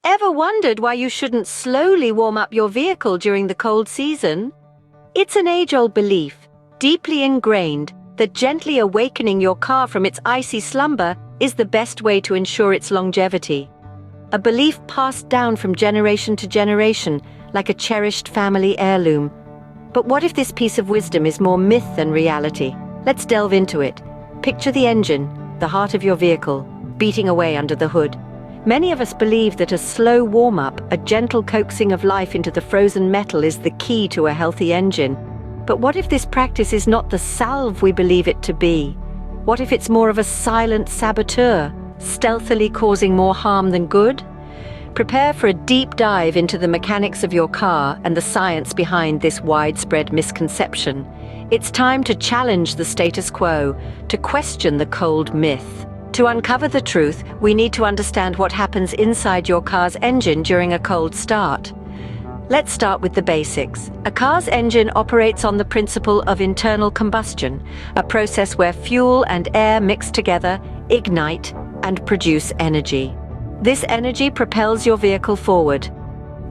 Ever wondered why you shouldn't slowly warm up your vehicle during the cold season? It's an age-old belief, deeply ingrained, that gently awakening your car from its icy slumber is the best way to ensure its longevity. A belief passed down from generation to generation, like a cherished family heirloom. But what if this piece of wisdom is more myth than reality? Let's delve into it. Picture the engine, the heart of your vehicle, beating away under the hood. Many of us believe that a slow warm-up, a gentle coaxing of life into the frozen metal is the key to a healthy engine. But what if this practice is not the salve we believe it to be? What if it's more of a silent saboteur, stealthily causing more harm than good? Prepare for a deep dive into the mechanics of your car and the science behind this widespread misconception. It's time to challenge the status quo, to question the cold myth. To uncover the truth, we need to understand what happens inside your car's engine during a cold start. Let's start with the basics. A car's engine operates on the principle of internal combustion, a process where fuel and air mix together, ignite, and produce energy. This energy propels your vehicle forward.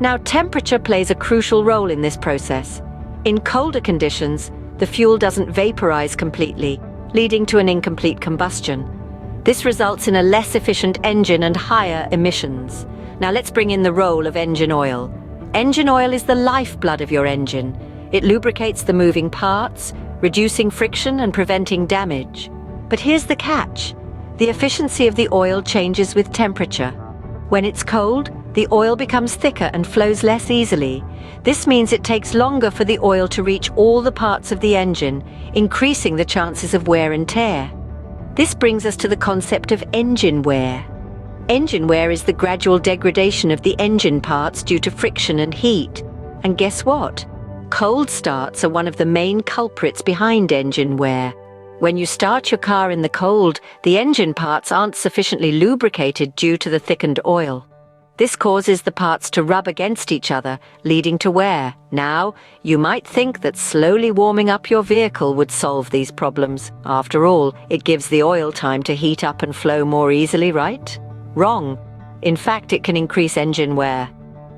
Now, temperature plays a crucial role in this process. In colder conditions, the fuel doesn't vaporize completely, leading to an incomplete combustion. This results in a less efficient engine and higher emissions. Now let's bring in the role of engine oil. Engine oil is the lifeblood of your engine. It lubricates the moving parts, reducing friction and preventing damage. But here's the catch. The efficiency of the oil changes with temperature. When it's cold, the oil becomes thicker and flows less easily. This means it takes longer for the oil to reach all the parts of the engine, increasing the chances of wear and tear. This brings us to the concept of engine wear. Engine wear is the gradual degradation of the engine parts due to friction and heat. And guess what? Cold starts are one of the main culprits behind engine wear. When you start your car in the cold, the engine parts aren't sufficiently lubricated due to the thickened oil. This causes the parts to rub against each other, leading to wear. Now, you might think that slowly warming up your vehicle would solve these problems. After all, it gives the oil time to heat up and flow more easily, right? Wrong. In fact, it can increase engine wear.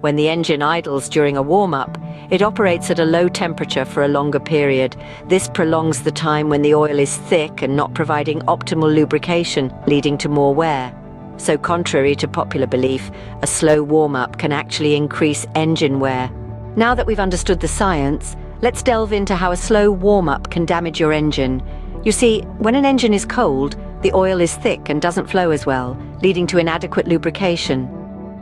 When the engine idles during a warm-up, it operates at a low temperature for a longer period. This prolongs the time when the oil is thick and not providing optimal lubrication, leading to more wear. So contrary to popular belief, a slow warm-up can actually increase engine wear. Now that we've understood the science, let's delve into how a slow warm-up can damage your engine. You see, when an engine is cold, the oil is thick and doesn't flow as well, leading to inadequate lubrication.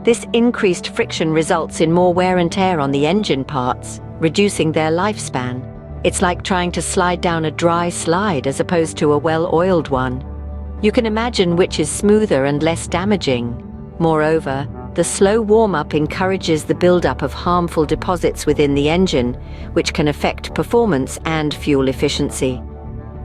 This increased friction results in more wear and tear on the engine parts, reducing their lifespan. It's like trying to slide down a dry slide as opposed to a well-oiled one. You can imagine which is smoother and less damaging. Moreover, the slow warm-up encourages the buildup of harmful deposits within the engine, which can affect performance and fuel efficiency.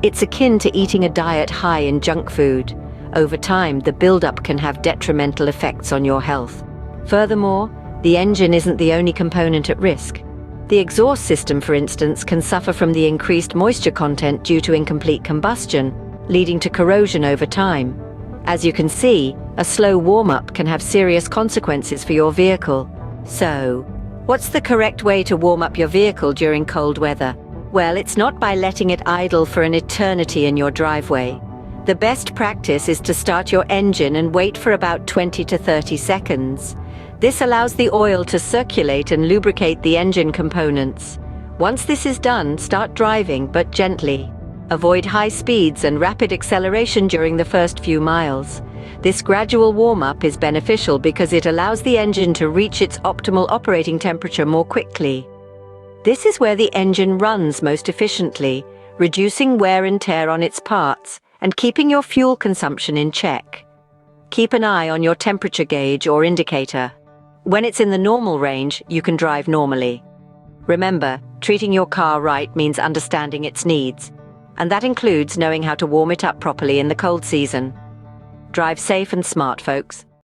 It's akin to eating a diet high in junk food. Over time, the buildup can have detrimental effects on your health. Furthermore, the engine isn't the only component at risk. The exhaust system, for instance, can suffer from the increased moisture content due to incomplete combustion, leading to corrosion over time. As you can see, a slow warm-up can have serious consequences for your vehicle. So, what's the correct way to warm up your vehicle during cold weather? Well, it's not by letting it idle for an eternity in your driveway. The best practice is to start your engine and wait for about 20 to 30 seconds. This allows the oil to circulate and lubricate the engine components. Once this is done, start driving, but gently. Avoid high speeds and rapid acceleration during the first few miles. This gradual warm-up is beneficial because it allows the engine to reach its optimal operating temperature more quickly. This is where the engine runs most efficiently, reducing wear and tear on its parts and keeping your fuel consumption in check. Keep an eye on your temperature gauge or indicator. When it's in the normal range, you can drive normally. Remember, treating your car right means understanding its needs, and that includes knowing how to warm it up properly in the cold season. Drive safe and smart, folks.